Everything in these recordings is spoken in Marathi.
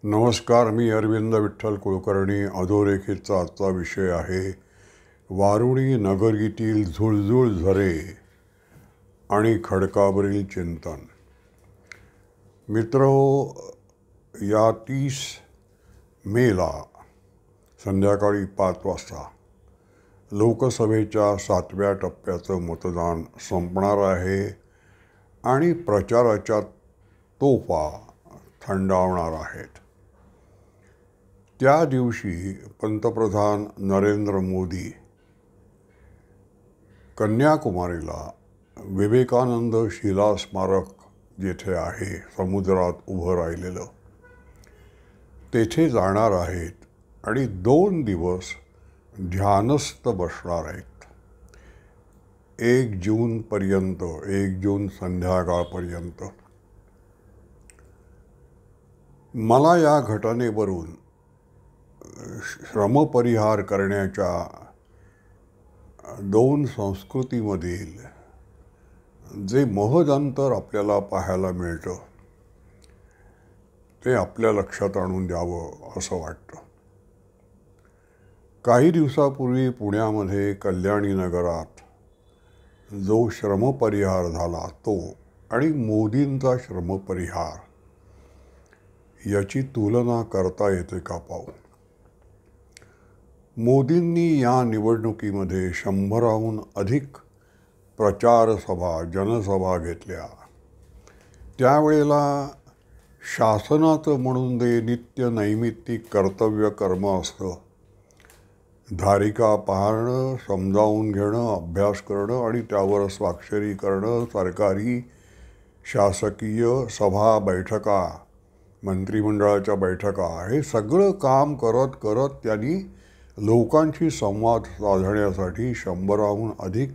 नमस्कार. मी अरविंद विठ्ठल कुलकर्णी. अधोरेखितचा आजचा विषय आहे वारुणी नगरीतील झुळझुळ झरे आणि खडकावरील चिंतन. मित्रहो, या 30 मेला संध्याकाळी 5 वाजता लोकसभेच्या 7व्या टप्प्याचं मतदान संपणार आहे आणि प्रचाराच्या तोफा थंडावणार आहेत. त्या दिवशी पंतप्रधान नरेंद्र मोदी कन्याकुमारीला विवेकानंद शिला स्मारक जेथे आहे समुद्रात उभं राहिलेलं तेथे जाणार आहेत आणि 2 दिवस ध्यानस्थ बसणार आहेत. 1 जूनपर्यंत, 1 जून संध्याकाळपर्यंत. मला या घटनेवरून श्रमपरिहार करण्याच्या 2 संस्कृतीमधील जे महद अंतर आपल्याला पाहायला मिळतं ते आपल्या लक्षात आणून द्यावं असं वाटतं. काही दिवसापूर्वी पुण्यामध्ये कल्याणी नगरात जो श्रमपरिहार झाला तो आणि मोदींचा श्रमपरिहार याची तुलना करता येते का पाहू. मोदींनी या निवडणुकीमध्ये 100हून अधिक प्रचार सभा, जनसभा घेतल्या. त्यावेळेला शासनाचं म्हणून ते नित्य नैमित्तिक कर्तव्य कर्म असतं. धारिका पाहणं, समजावून घेणं, अभ्यास करणं आणि त्यावर स्वाक्षरी करणं, सरकारी शासकीय सभा, बैठका, मंत्रिमंडळाच्या बैठका, हे सगळं काम करत करत त्यांनी लोकांशी संवाद साधण्यासाठी 100हून अधिक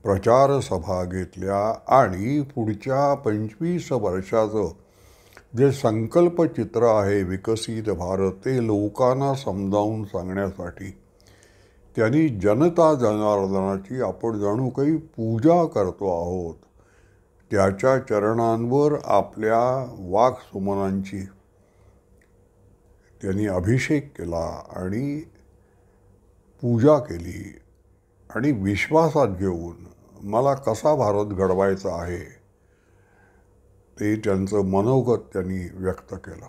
प्रचार सभा घेतल्या आणि पुढच्या 25 वर्षाचं जे संकल्पचित्र आहे विकसित भारत ते लोकांना समजावून सांगण्यासाठी त्यांनी जनता जनार्दनाची आपण जणू काही पूजा करतो आहोत त्याच्या चरणांवर आपल्या वाक्सुमनांची त्यांनी अभिषेक केला आणि पूजा केली आणि विश्वासात घेऊन मला कसा भारत घडवायचा आहे ते त्यांचं मनोगत त्यांनी व्यक्त केलं.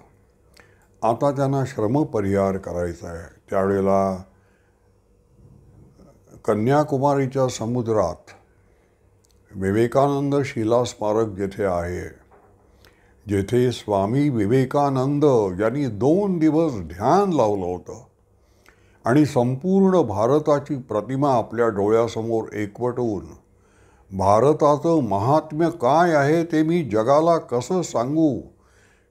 आता त्यांना श्रमपरिहार करायचा आहे. त्यावेळेला कन्याकुमारीच्या समुद्रात विवेकानंद शिला स्मारक जेथे आहे, जेथे स्वामी विवेकानंद यांनी 2 दिवस ध्यान लावलं होतं आणि संपूर्ण भारताची प्रतिमा आपल्या डोळ्यासमोर एकवटून भारताचं महात्म्य काय आहे ते मी जगाला कसं सांगू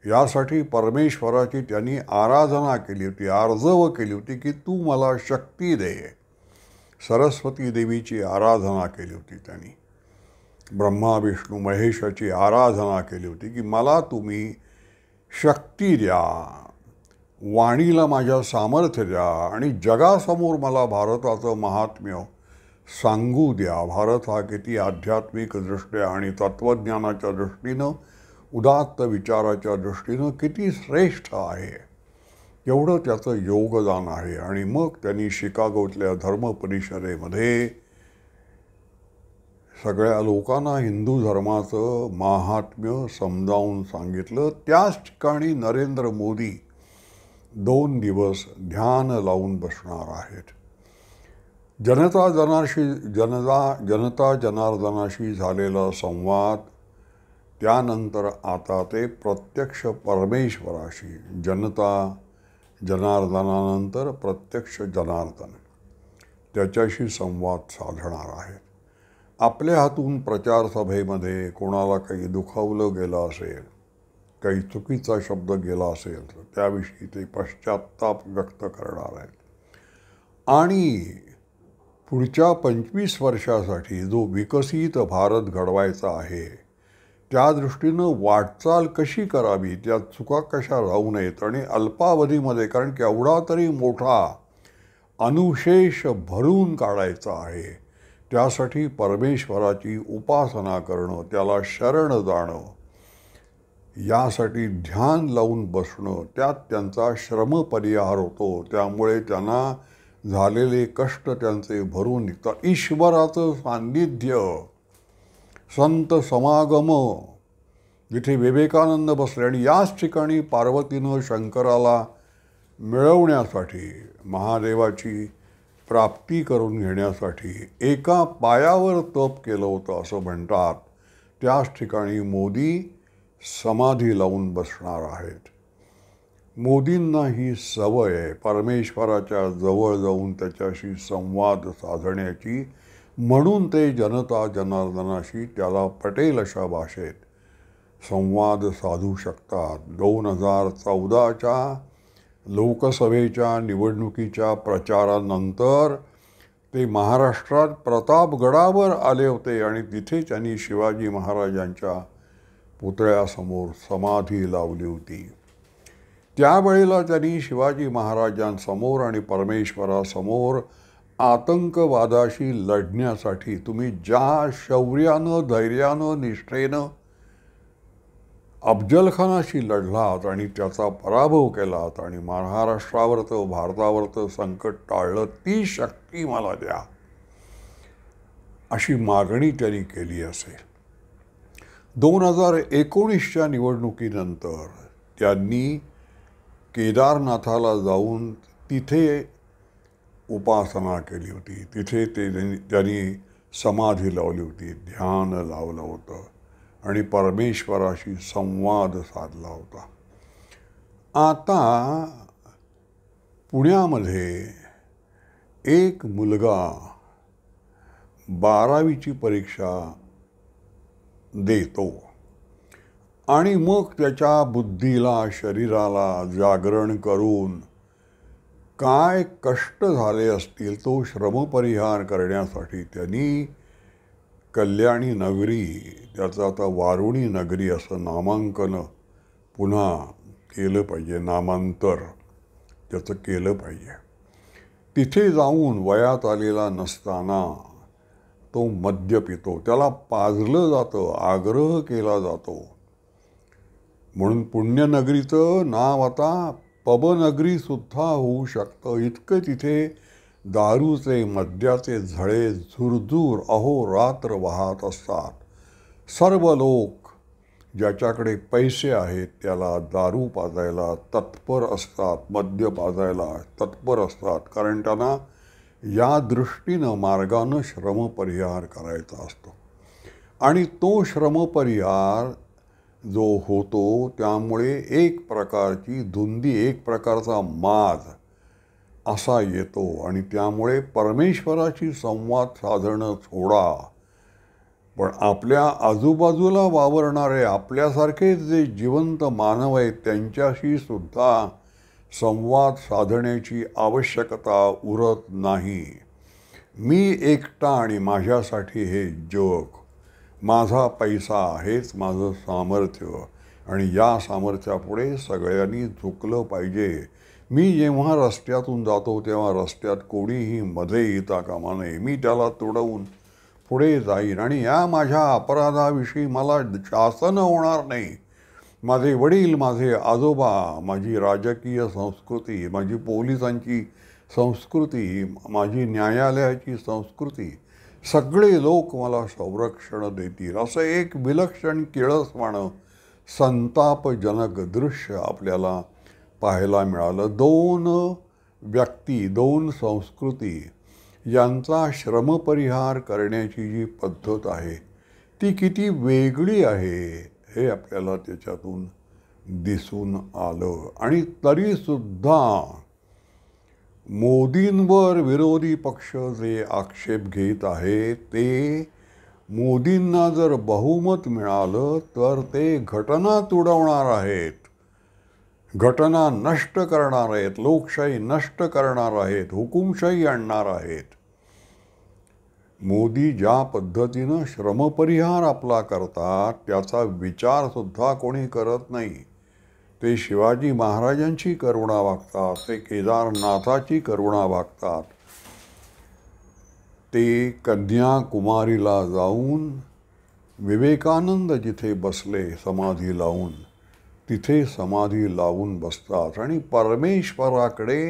यासाठी परमेश्वराची त्यांनी आराधना केली होती, आर्जव केली होती की तू मला शक्ती दे. सरस्वती देवीची आराधना केली होती त्यांनी. ब्रह्मा विष्णू महेशाची आराधना केली होती की मला तुम्ही शक्ती द्या, वाणीला माझ्या सामर्थ्य द्या आणि जगासमोर मला भारताचं महात्म्य सांगू द्या. भारत हा किती आध्यात्मिक दृष्ट्या आणि तत्त्वज्ञानाच्या दृष्टीनं, उदात्त विचाराच्या दृष्टीनं किती श्रेष्ठ आहे एवढं त्याचं योगदान आहे. आणि मग त्यांनी शिकागोतल्या धर्म परिषदेमध्ये सगळ्या लोकांना हिंदू धर्माचं महात्म्य समजावून सांगितलं. त्याच ठिकाणी नरेंद्र मोदी 2 दिवस ध्यान लावून बसणार आहेत. जनता जनार्दनाशी झालेला संवाद, त्यानंतर आता ते प्रत्यक्ष परमेश्वराशी, जनता जनार्दनानंतर प्रत्यक्ष जनार्दन त्याच्याशी संवाद साधणार आहेत. आपल्या हातून प्रचारसभेमध्ये कोणाला काही दुखावलं गेलं असेल, काही चुकीचा शब्द गेला असेल तर त्याविषयी ते पश्चात्ताप व्यक्त करणार आहेत. आणि पुढच्या 25 वर्षासाठी जो विकसित भारत घडवायचा आहे त्या दृष्टीनं वाटचाल कशी करावी, त्यात चुका कशा राहू नयेत आणि अल्पावधीमध्ये, कारण केवढा तरी मोठा अनुशेष भरून काढायचा आहे, त्यासाठी परमेश्वराची उपासना करणं, त्याला शरण जाणं, यासाठी ध्यान लावून बसणं, त्यात त्यांचा श्रमपरिहार होतो. त्यामुळे त्यांना झालेले कष्ट त्यांचे भरून निघतात. ईश्वराचं सान्निध्य, संत समागम जिथे विवेकानंद बसले आणि याच ठिकाणी पार्वतीनं शंकराला मिळवण्यासाठी, महादेवाची प्राप्ती करून घेण्यासाठी एका पायावर तप केलं होतं असं म्हणतात. त्याच ठिकाणी मोदी समाधी लावून बसणार आहेत. मोदींना ही सवय आहे परमेश्वराच्या जवळ जाऊन त्याच्याशी संवाद साधण्याची. म्हणून ते जनता जनार्दनाशी त्याला पटेल अशा भाषेत संवाद साधू शकतात. 2014च्या लोकसभेच्या निवडणुकीच्या प्रचारानंतर ते महाराष्ट्रात प्रतापगडावर आले होते आणि तिथे त्यांनी शिवाजी महाराजांच्या पुतळ्यासमोर समाधी लावली होती. त्यावेळेला त्यांनी शिवाजी महाराजांसमोर आणि परमेश्वरासमोर आतंकवादाशी लढण्यासाठी तुम्ही ज्या शौर्यानं, धैर्यानं, निष्ठेनं अफजलखानाशी लढलात आणि त्याचा पराभव केलात आणि महाराष्ट्रावरचं, भारतावरचं संकट टाळलं, ती शक्ती मला द्या, अशी मागणी त्यांनी केली असेल. 2019च्या निवडणुकीनंतर त्यांनी केदारनाथाला जाऊन तिथे उपासना केली होती. तिथे त्यांनी समाधी लावली होती, ध्यान लावलं होतं आणि परमेश्वराशी संवाद साधला होता. आता पुण्यामध्ये एक मुलगा 12वीची परीक्षा देतो आणि मग त्याच्या बुद्धीला, शरीराला जागरण करून काय कष्ट झाले असतील तो श्रमपरिहार करण्यासाठी त्यांनी कल्याणी नगरी, त्याचं आता वारुणी नगरी असं नामांकन पुन्हा केलं पाहिजे, नामांतर त्याचं केलं पाहिजे. तिथे जाऊन वयात आलेला नसताना तो मद्य पितो, त्याला पाजलं जातं, आग्रह केला जातो. म्हणून पुण्यनगरीचं नाव आता पबनगरीसुद्धा होऊ शकतं. इतकं तिथे दारूचे, मद्याचे झळे झुरझुर अहोरात्र वाहत असतात. सर्व लोक ज्याच्याकडे पैसे आहेत त्याला दारू पाजायला तत्पर असतात, मद्य पाजायला तत्पर असतात, कारण त्यांना या दृष्टीनं, मार्गानं श्रमपरिहार करायचा असतो. आणि तो श्रमपरिहार जो होतो त्यामुळे एक प्रकारची धुंदी, एक प्रकारचा माज असा येतो आणि त्यामुळे परमेश्वराशी संवाद साधणं सोडा, पण आपल्या आजूबाजूला वावरणारे आपल्यासारखे जे जिवंत मानव आहेत त्यांच्याशी सुद्धा संवाद साधण्याची आवश्यकता उरत नाही. मी एकटा आणि माझ्यासाठी हे जग, माझा पैसा हेच माझं सामर्थ्य आणि या सामर्थ्यापुढे सगळ्यांनी झुकलं पाहिजे. मी जेव्हा रस्त्यातून जातो तेव्हा रस्त्यात कोणीही मध्ये येता कामा नये. मी त्याला तुडवून पुढे जाईन आणि या माझ्या अपराधाविषयी मला शासन होणार नाही. माझे वडील, माझे आजोबा, माझी राजकीय संस्कृती, माझी पोलिसांची संस्कृती, माझी न्यायालयाची संस्कृती, सगळे लोक मला संरक्षण देतील, असं एक विलक्षण किळसवाणं संतापजनक दृश्य आपल्याला पाहायला मिळालं. दोन व्यक्ती, दोन संस्कृती यांचा श्रमपरिहार करण्याची जी पद्धत आहे ती किती वेगळी आहे हे आपल्याला त्याच्यातून दिसून आलं. आणि तरीसुद्धा मोदींवर विरोधी पक्ष जे आक्षेप घेत आहे ते मोदींना जर बहुमत मिळालं तर ते घटना तुडवणार आहेत, घटना नष्ट करणार आहेत, लोकशाही नष्ट करणार आहेत, हुकुमशाही आणणार आहेत. मोदी ज्या पद्धतीनं श्रमपरिहार आपला करतात त्याचा विचारसुद्धा कोणी करत नाही. ते शिवाजी महाराजांची करुणा वागतात, ते केदारनाथाची करुणा वागतात, ते कन्याकुमारीला जाऊन विवेकानंद जिथे बसले समाधी लावून तिथे समाधी लावून बसतात आणि परमेश्वराकडे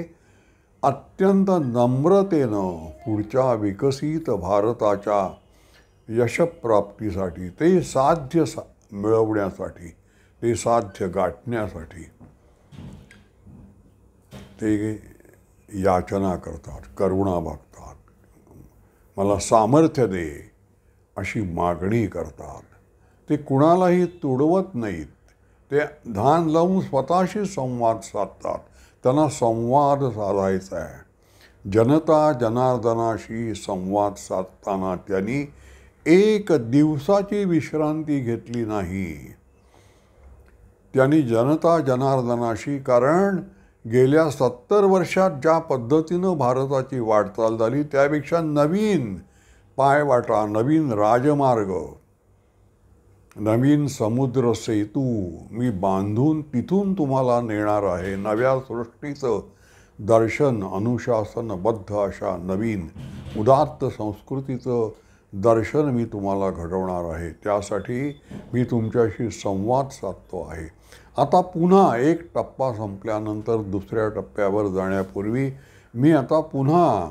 अत्यंत नम्रतेनं पुढच्या विकसित भारताच्या यशप्राप्तीसाठी, ते साध्य मिळवण्यासाठी, ते साध्य गाठण्यासाठी ते याचना करतात, करुणा मागतात, मला सामर्थ्य दे अशी मागणी करतात. ते कुणालाही तुडवत नाहीत. ते ध्यान लावून स्वतःशी संवाद साधतात. त्यांना संवाद साधायचा आहे. जनता जनार्दनाशी संवाद साधताना त्यांनी एक दिवसाची विश्रांती घेतली नाही. त्यांनी जनता जनार्दनाशी, कारण गेल्या 70 वर्षात ज्या पद्धतीनं भारताची वाटचाल झाली त्यापेक्षा नवीन पायवाटा, नवीन राजमार्ग, नवीन समुद्र सेतू मी बांधून तिथून तुम्हाला नेणार आहे. नव्या सृष्टीचं दर्शन, अनुशासनबद्ध अशा नवीन उदात्त संस्कृतीचं दर्शन मी तुम्हाला घडवणार आहे. त्यासाठी मी तुमच्याशी संवाद साधतो आहे. आता पुन्हा एक टप्पा संपल्यानंतर दुसऱ्या टप्प्यावर जाण्यापूर्वी मी आता पुन्हा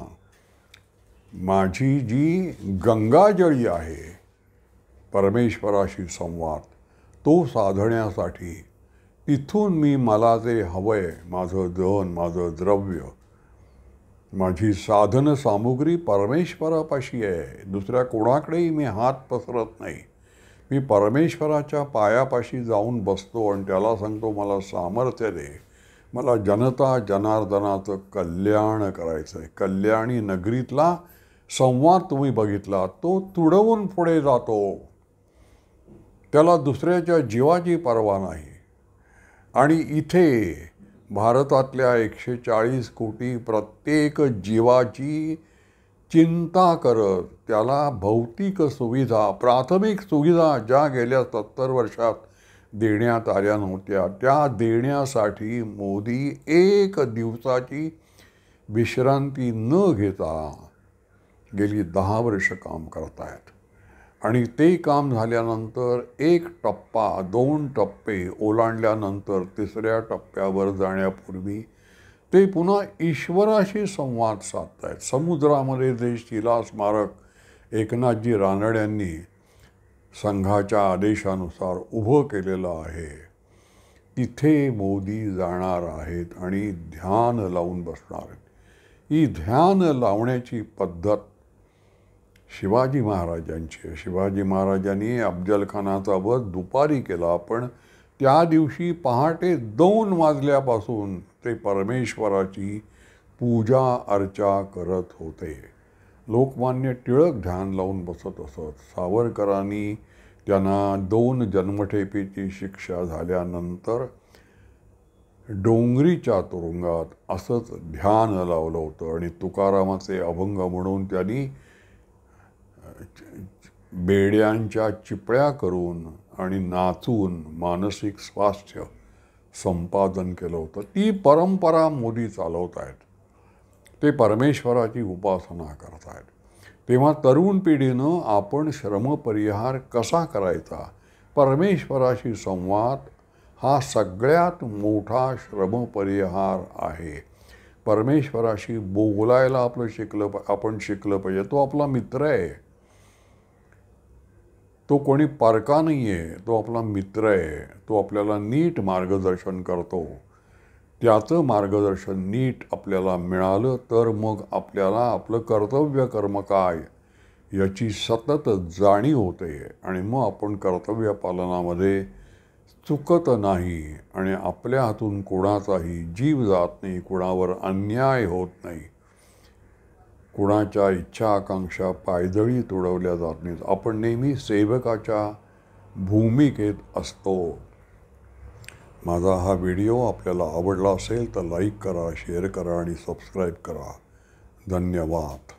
माझी जी गंगाजळी आहे, परमेश्वराशी संवाद, तो साधण्यासाठी तिथून मी मला जे हवंय, माझं धन, माझं द्रव्य, माझी साधन सामुग्री परमेश्वरापाशी आहे. दुसऱ्या कोणाकडेही मी हात पसरत नाही. मी परमेश्वराच्या पायापाशी जाऊन बसतो आणि त्याला सांगतो, मला सामर्थ्य दे, मला जनता जनार्दनाचं कल्याण करायचं आहे. कल्याणी नगरीतला संवाद तुम्ही बघितला, तो तुडवून पुढे जातो. त्याला दुसऱ्याच्या जीवाची पर्वा नाही. आणि इथे भारतातल्या 140 कोटी प्रत्येक जीवाची चिंता करत त्याला भौतिक सुविधा, प्राथमिक सुविधा ज्या गेल्या 70 वर्षात देण्यात आल्या नव्हत्या, त्या देण्यासाठी मोदी एक दिवसाची विश्रांती न घेता गेली 10 वर्ष काम करत आहेत. आणि ते काम झाल्यानंतर एक टप्पा, 2 टप्पे ओलांडल्यानंतर तिसऱ्या टप्प्यावर जाण्यापूर्वी ते पुन्हा ईश्वराशी संवाद साधत आहेत. समुद्रामध्ये जे शिलास्मारक एकनाथजी रानड्यांनी संघाच्या आदेशानुसार उभं केलेलं आहे, तिथे मोदी जाणार आहेत आणि ध्यान लावून बसणार आहेत. ही ध्यान लावण्याची पद्धत शिवाजी महाराजांची आहे. शिवाजी महाराजांनी अफजलखानाचा वध दुपारी केला, पण त्या दिवशी पहाटे 2 वाजल्यापासून ते परमेश्वराची पूजा अर्चा करत होते. लोकमान्य टिळक ध्यान लावून बसत असत. सावरकरांनी त्यांना 2 जन्मठेपेची शिक्षा झाल्यानंतर डोंगरीच्या तुरुंगात असंच ध्यान लावलं होतं आणि तुकारामाचे अभंग म्हणून त्यांनी बेड्यांच्या चिपळ्या करून आणि नाचून मानसिक स्वास्थ्य संपादन केलं होतं. ती परंपरा मोदी चालवत आहेत. ते परमेश्वराची उपासना करत आहेत. तेव्हा तरुण पिढीनं आपण श्रमपरिहार कसा करायचा, परमेश्वराशी संवाद हा सगळ्यात मोठा श्रमपरिहार आहे. परमेश्वराशी बोलायला आपण शिकलं पाहिजे. तो आपला मित्र आहे. तो कोणी परका नाही आहे. तो आपला मित्र आहे. तो आपल्याला नीट मार्गदर्शन करतो. त्याचं मार्गदर्शन नीट आपल्याला मिळालं तर मग आपल्याला आपलं कर्तव्य कर्म काय याची सतत जाणीव होते आणि मग आपण कर्तव्य पालनामध्ये चुकत नाही आणि आपल्या हातून कोणाचाही जीव जात नाही, कोणावर अन्याय होत नाही, कुणाच्या इच्छा आकांक्षा पायदळी तुडवल्या जात नाहीत. आपण नेहमी सेवकाच्या भूमिकेत असतो. माझा हा व्हिडिओ आपल्याला आवडला असेल तर लाईक करा, शेअर करा आणि सबस्क्राईब करा. धन्यवाद.